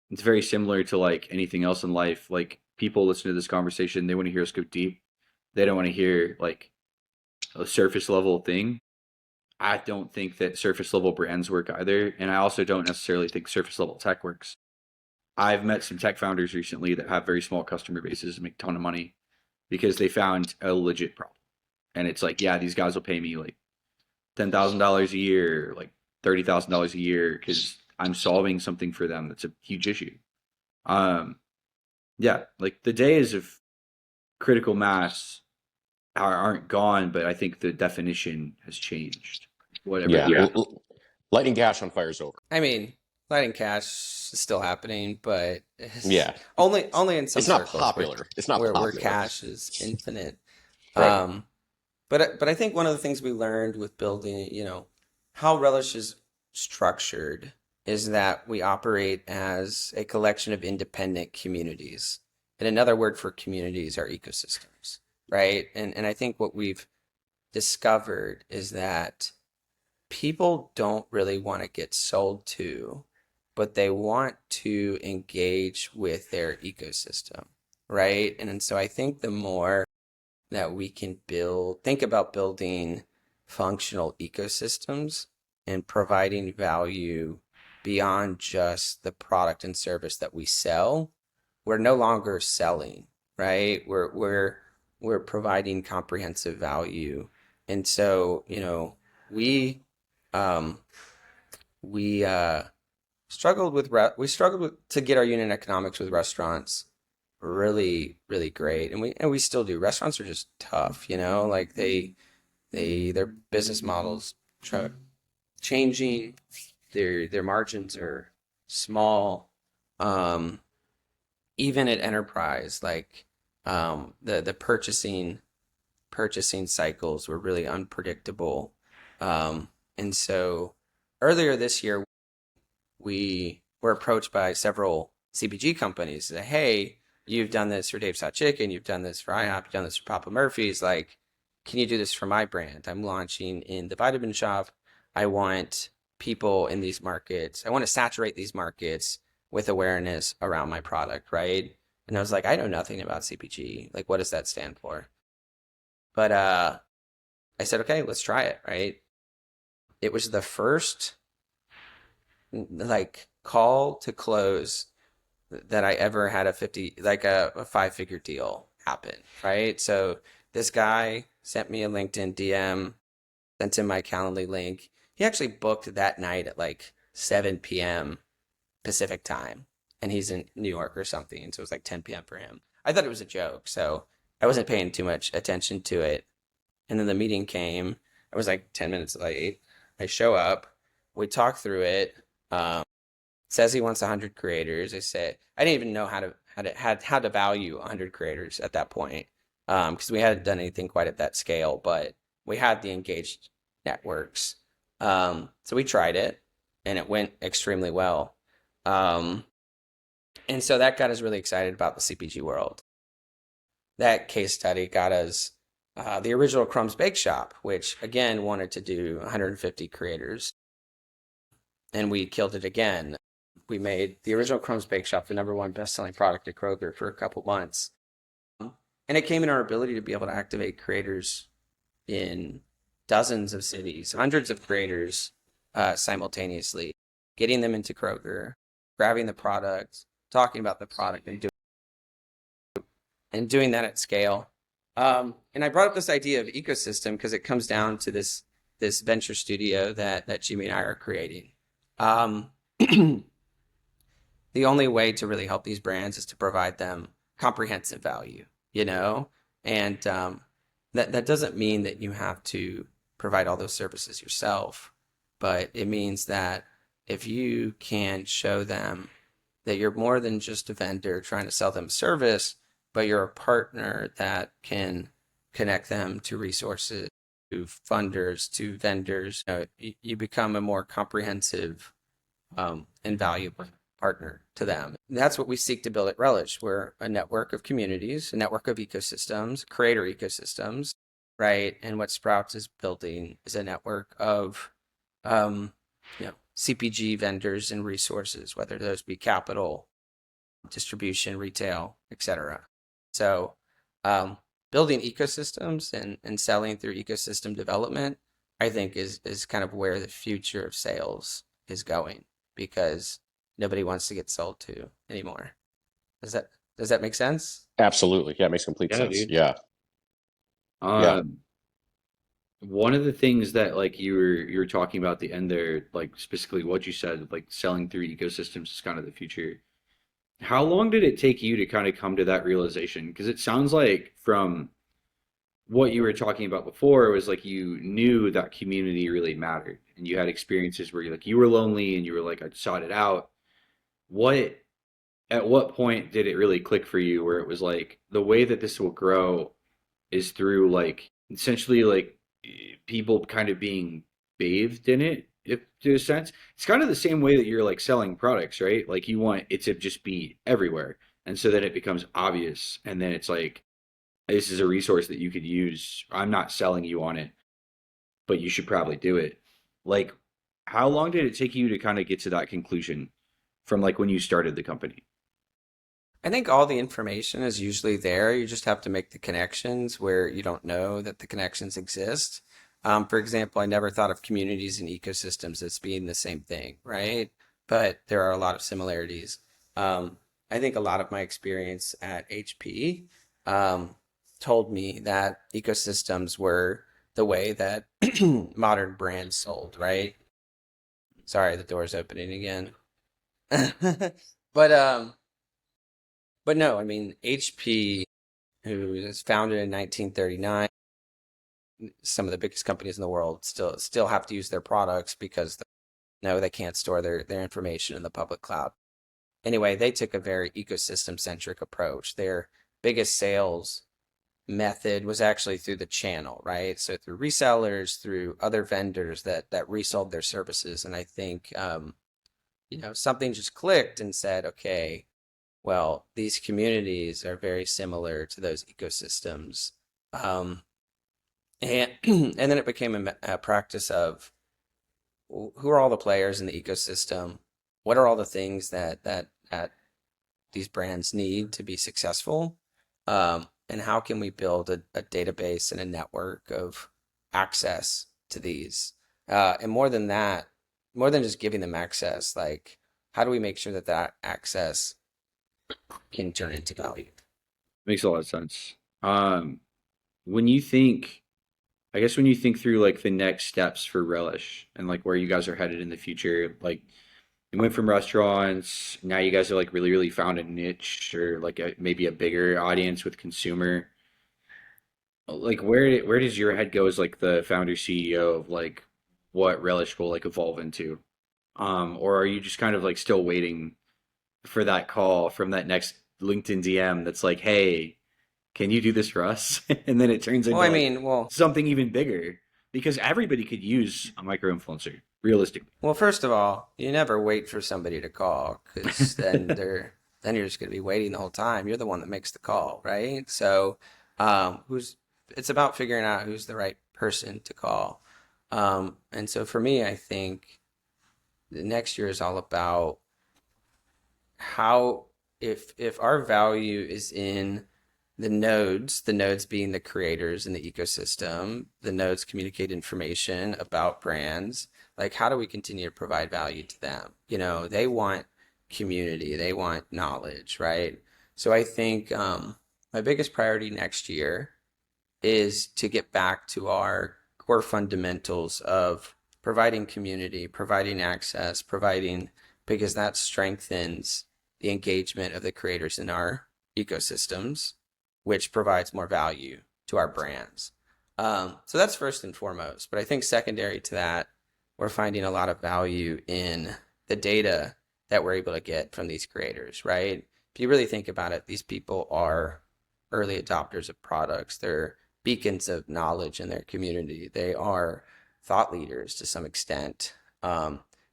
it's very similar to like anything else in life. Like people listen to this conversation, they want to hear us go deep. They don't want to hear like a surface level thing. I don't think that surface level brands work either, and I also don't necessarily think surface level tech works. I've met some tech founders recently that have very small customer bases and make a ton of money because they found a legit problem. And it's like, yeah, these guys will pay me like $10,000 a year, like $30,000 a year, because I'm solving something for them that's a huge issue. Um, yeah, like the days of critical mass aren't gone, but I think the definition has changed. Whatever Yeah, that. Yeah. lighting gas on fire is over. I mean, lighting cash is still happening, but it's Yeah, only in some it's not circles popular. It's not where popular. cash is infinite. Right. Um, but I think one of the things we learned with building, how Relish is structured is that we operate as a collection of independent communities. And another word for communities are ecosystems, right? And I think what we've discovered is that people don't really want to get sold to, but they want to engage with their ecosystem, right? And so I think the more that we can think about building functional ecosystems and providing value beyond just the product and service that we sell. We're no longer selling, right? We're providing comprehensive value. And so, we um we struggled with to get our unit economics with restaurants really, really great. And we still do. Restaurants are just tough, like their business models changing, their margins are small. Even at enterprise, like the purchasing cycles were really unpredictable. And so earlier this year, we were approached by several CPG companies that, hey, you've done this for Dave's Hot Chicken, you've done this for IHOP, you've done this for Papa Murphy's. Like, can you do this for my brand? I'm launching in the vitamin shop. I want people in these markets. I want to saturate these markets with awareness around my product, right? And I was like, I know nothing about CPG. Like, what does that stand for? But I said, okay, let's try it, right? It was the first like call to close that I ever had a 5-figure deal happen, right? So this guy sent me a LinkedIn DM, sent him my Calendly link. He actually booked that night at like 7 p.m. Pacific time, and he's in New York or something, so it was like 10 p.m. for him. I thought it was a joke, so I wasn't paying too much attention to it. And then the meeting came. I was like 10 minutes late. I show up. We talk through it. Um, Says he wants 100 creators. I say I didn't even know how to value 100 creators at that point, because we hadn't done anything quite at that scale, but we had the engaged networks. So we tried it, and it went extremely well. Um, and so that got us really excited about the CPG world. That case study got us the original Crumbs Bake Shop, which again wanted to do 150 creators, and we killed it again. We made the original Crumbs Bake Shop the number one best-selling product at Kroger for a couple months. And it came in our ability to be able to activate creators in dozens of cities, hundreds of creators simultaneously, getting them into Kroger, grabbing the product, talking about the product, and doing that at scale. And I brought up this idea of ecosystem because it comes down to this venture studio that Jimmy and I are creating. The only way to really help these brands is to provide them comprehensive value, and that doesn't mean that you have to provide all those services yourself, but it means that if you can show them that you're more than just a vendor trying to sell them a service, but you're a partner that can connect them to resources, to funders, to vendors, you become a more comprehensive and valuable partner to them. And that's what we seek to build at Relish. We're a network of communities, a network of ecosystems, creator ecosystems, right? And what Sprouts is building is a network of CPG vendors and resources, whether those be capital, distribution, retail, etc. So building ecosystems and selling through ecosystem development, I think is kind of where the future of sales is going because nobody wants to get sold to anymore. Does that does that make sense? Absolutely. Yeah, it makes complete Yeah, sense. dude. Yeah. Yeah. Um, one of the things that like you were talking about at the end there, like specifically what you said, like selling through ecosystems is kind of the future. How long did it take you to kind of come to that realization? Because it sounds like from what you were talking about before was like you knew that community really mattered and you had experiences where you were lonely and you were like, I sought it out. What at what point did it really click for you where it was like the way that this will grow is through like essentially like people kind of being bathed in it, if to a sense. It's kind of the same way that you're like selling products, right? Like you want it to just be everywhere. And so then it becomes obvious. And then it's like, this is a resource that you could use. I'm not selling you on it, but you should probably do it. Like, how long did it take you to kind of get to that conclusion from like when you started the company? I think all the information is usually there. You just have to make the connections where you don't know that the connections exist. For example, I never thought of communities and ecosystems as being the same thing, right? But there are a lot of similarities. Um, I think a lot of my experience at HP um, told me that ecosystems were the way that modern brands sold, right? Sorry, the door's opening again. But but no, I mean HP, who was founded in 1939, some of the biggest companies in the world still have to use their products because no, they can't store their information in the public cloud. Anyway, they took a very ecosystem centric approach. Their biggest sales method was actually through the channel, right? So through resellers, through other vendors that resold their services. And I think something just clicked and said, okay, well, these communities are very similar to those ecosystems. Um, and and then it became a practice of who are all the players in the ecosystem? What are all the things that these brands need to be successful? And how can we build a database and a network of access to these? And more than that, more than just giving them access, like how do we make sure that that access can turn into value? Makes a lot of sense. Um, when you think, I guess when you think through like the next steps for Relish and like where you guys are headed in the future, like you went from restaurants, now you guys are like really, really found a niche or like maybe a bigger audience with consumer. Like where does your head go as like the founder CEO of like what Relish will like evolve into? Or are you just kind of like still waiting for that call from that next LinkedIn DM that's like, hey, can you do this for us? And then it turns Well, into I like mean, well, something even bigger because everybody could use a micro influencer, realistically. well, first of all, you never wait for somebody to call because then you're just going to be waiting the whole time. You're the one that makes the call, right? So, who's it's about figuring out who's the right person to call. And so for me, I think the next year is all about how if our value is in the nodes being the creators in the ecosystem, the nodes communicate information about brands, like how do we continue to provide value to them? They want community, they want knowledge, right? So I think my biggest priority next year is to get back to our core fundamentals of providing community, providing access, providing because that strengthens the engagement of the creators in our ecosystems, which provides more value to our brands. So that's first and foremost. But I think secondary to that, we're finding a lot of value in the data that we're able to get from these creators, right? If you really think about it, these people are early adopters of products. They're beacons of knowledge in their community. They are thought leaders to some extent,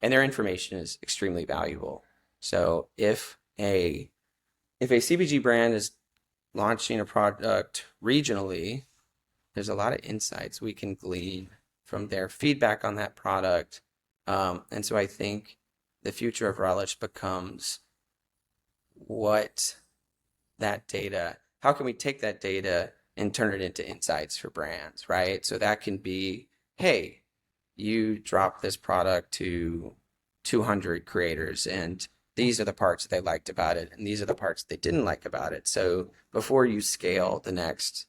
and their information is extremely valuable. So if a CPG brand is launching a product regionally, there's a lot of insights we can glean from their feedback on that product. And so I think the future of Relish becomes what that data, how can we take that data and turn it into insights for brands, right? So that can be, hey, you drop this product to 200 creators, and these are the parts they liked about it, and these are the parts they didn't like about it. So before you scale the next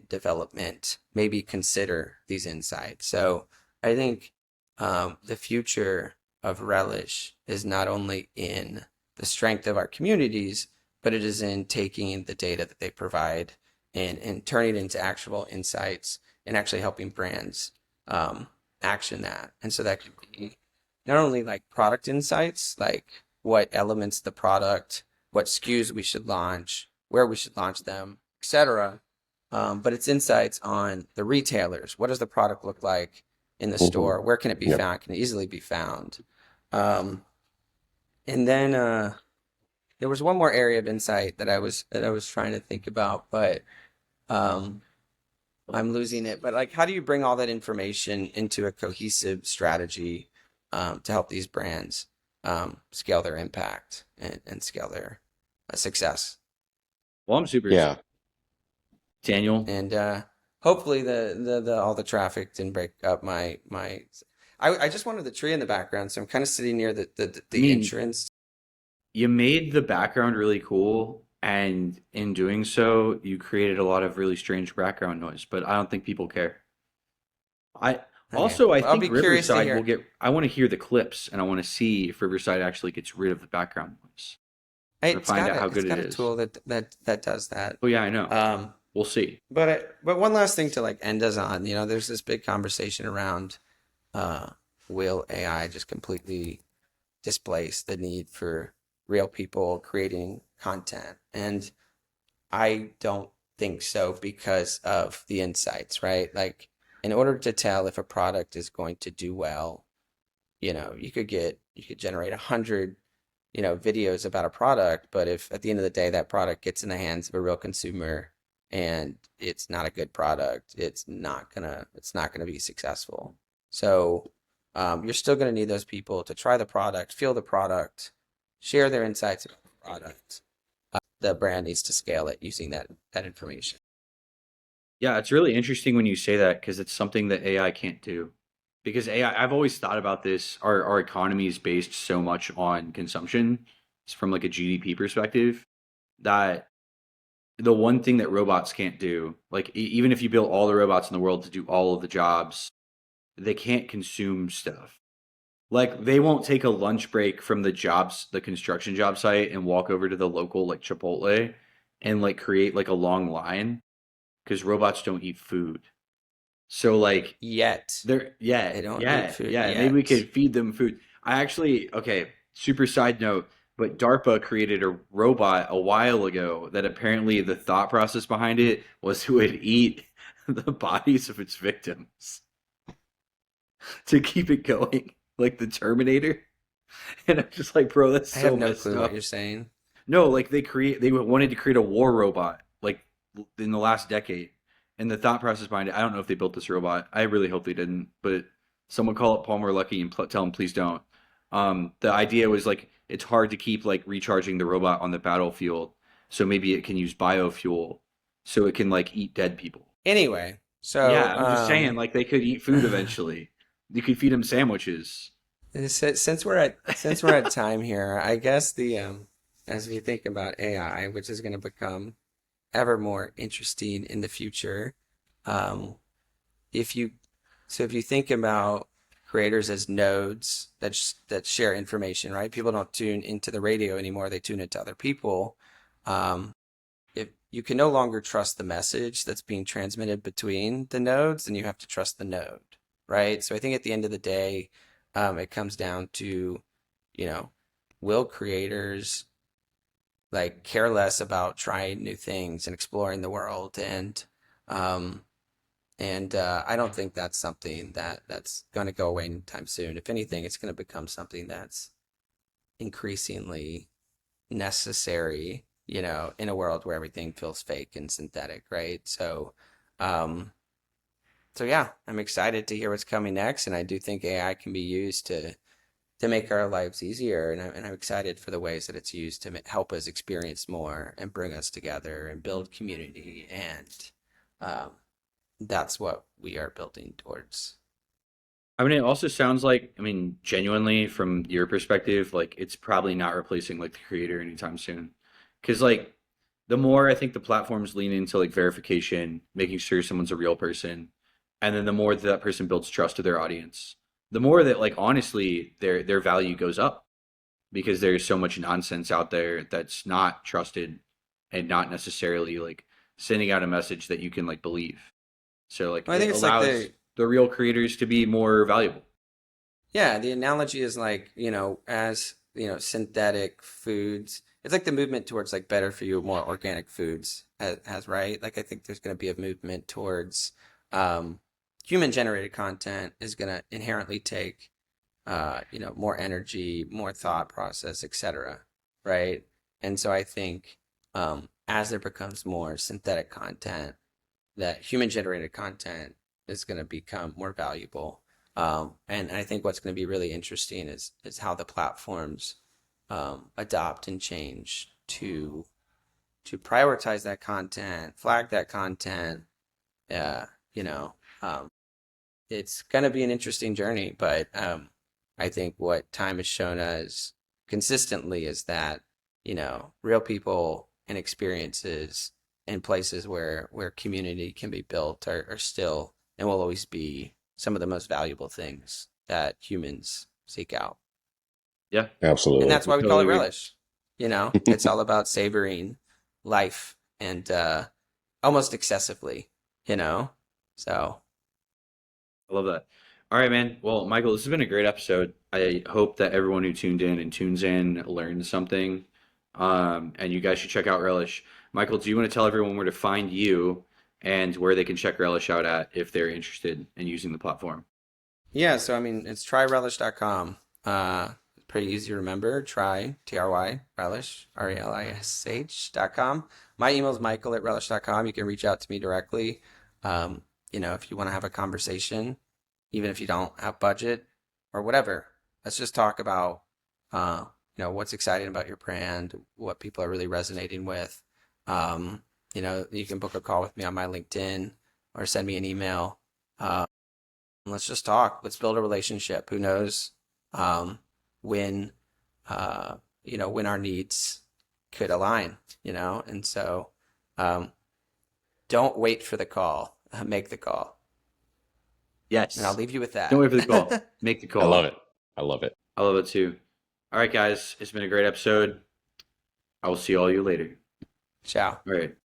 development, maybe consider these insights. So I think the future of Relish is not only in the strength of our communities, but it is in taking the data that they provide and turning it into actionable insights and actually helping brands um, action that. And so that could be not only like product insights, like what elements of the product, what SKUs we should launch, where we should launch them, etc. But it's insights on the retailers. What does the product look like in the Hmm. store? Where can it be Yep. found? Can it easily be found? Um, and then there was one more area of insight that I was trying to think about, but um, I'm losing it. But like, how do you bring all that information into a cohesive strategy to help these brands scale their impact and scale their success? Well, I'm super excited. Yeah. Daniel, And hopefully the all the traffic didn't break up my. I just wanted the tree in the background, so I'm kind of sitting near I the mean, entrance. you made the background really cool, and in doing so, you created a lot of really strange background noise, but I don't think people care. I Okay, also I well, I'll think be curious to Riverside will hear. get I want to hear the clips and I want to see if Riverside actually gets rid of the background noise. I want to find out how It's good it got a is. tool that does that. Oh yeah, I know. Um, We'll see. but one last thing to like end us on. You know, there's this big conversation around uh, will AI just completely displace the need for real people creating content? And I don't think so because of the insights, right? Like, in order to tell if a product is going to do well, you could generate 100, videos about a product, but if at the end of the day that product gets in the hands of a real consumer and it's not a good product, it's not gonna be successful. So you're still gonna need those people to try the product, feel the product, share their insights about the product. The brand needs to scale it using that information. Yeah, it's really interesting when you say that because it's something that AI can't do. Because AI, I've always thought about this. Our economy is based so much on consumption, it's from like a GDP perspective, that the one thing that robots can't do, like even if you build all the robots in the world to do all of the jobs, they can't consume stuff. Like they won't take a lunch break from the construction job site and walk over to the local like Chipotle and like create like a long line because robots don't eat food. So like Yet they're they don't eat yeah, food yeah. Maybe we yet. could feed them food. I actually okay, super side note, but DARPA created a robot a while ago that apparently the thought process behind it was it would eat the bodies of its victims to keep it going, like the Terminator. And I'm just like, bro, that's I have so no messed clue what you're up. saying. No, like they wanted to create a war robot like in the last decade. And the thought process behind it, I don't know if they built this robot. I really hope they didn't, but someone call up Palmer Luckey and tell him please don't. The idea was like it's hard to keep like recharging the robot on the battlefield, so maybe it can use biofuel, so it can like eat dead people. Anyway, Yeah, so I'm just saying like they could eat food eventually. You could feed them sandwiches. since we're at time here, I guess the as we think about AI, which is going to become ever more interesting in the future, um, if you if you think about creators as nodes that share information, right? People don't tune into the radio anymore; they tune into other people. Um, if you can no longer trust the message that's being transmitted between the nodes, then you have to trust the node, right? So I think at the end of the day, it comes down to, you know, will creators like care less about trying new things and exploring the world um, I don't think that's something that's going to go away anytime soon. If anything, it's going to become something that's increasingly necessary, in a world where everything feels fake and synthetic, right? Um, so yeah, I'm excited to hear what's coming next, and I do think AI can be used to to make our lives easier. And I'm excited for the ways that it's used to help us experience more and bring us together and build community. And um, that's what we are building towards. I mean, it also sounds like, I mean, genuinely from your perspective, like it's probably not replacing like the creator anytime soon. Because like the more I think the platforms lean into like verification, making sure someone's a real person, and then the more that that person builds trust to their audience, the more that like honestly their value goes up because there's so much nonsense out there that's not trusted and not necessarily like sending out a message that you can like believe. So like Well, I it think it's like allows the real creators to be more valuable. yeah, the analogy is like, as, synthetic foods, it's like the movement towards like better for you, more organic foods has, right? Like I think there's going to be a movement towards um, human generated content is going to inherently take, more energy, more thought process, etc. Right? And so I think as there becomes more synthetic content, that human generated content is going to become more valuable. And I think what's going to be really interesting is how the platforms adopt and change to prioritize that content, flag that content. Uh, you know, um, it's going to be an interesting journey, but I think what time has shown us consistently is that real people and experiences and places where community can be built are still and will always be some of the most valuable things that humans seek out. Yeah, And Absolutely. that's we why we call totally it agree. relish. It's all about savoring life and almost excessively, you know? So, I love that. All right, man. Well, Michael, this has been a great episode. I hope that everyone who tuned in and tunes in learned something. And you guys should check out Relish. Michael, do you want to tell everyone where to find you and where they can check Relish out at if they're interested in using the platform? yeah, so I mean, it's tryrelish.com. Pretty easy to remember. Try, T-R-Y, relish, R-E-L-I-S-H.com. My email is michael@relish.com. You can reach out to me directly. If you want to have a conversation, even if you don't have budget or whatever. Let's just talk about, what's exciting about your brand, what people are really resonating with. You can book a call with me on my LinkedIn or send me an email. Let's just talk. Let's build a relationship. Who knows when when our needs could align, And so um, don't wait for the call. Make the call. And I'll Yes. leave you with Don't wait for the that. call. Make the I love call. it. I love it. I love it too. All right, guys. It's been a great episode. I will see all you later. Ciao. All right.